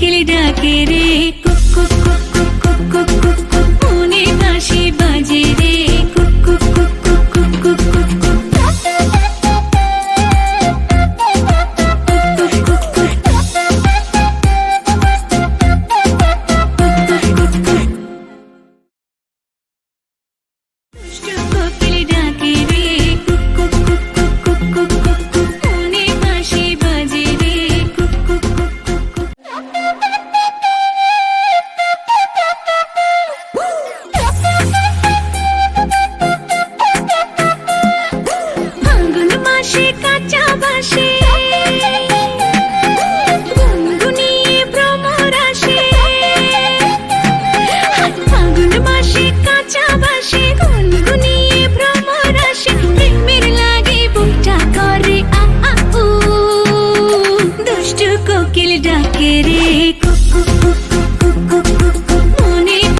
কোকিল ডাকে রে, কুক কুক কুক কুক কুক কুক কুক, মনে বাঁশি বাজে রে, কুক কুক কুক কুক কুক কুক কুক কুক। কোকিল ডাকে রে, কুক কুক কুক কুক কুক কুক কুক, মনে বাঁশি বাজে রে, কুক কুক কুক কুক কুক। ফাল্গুন মাসে কাঁচা বাঁশে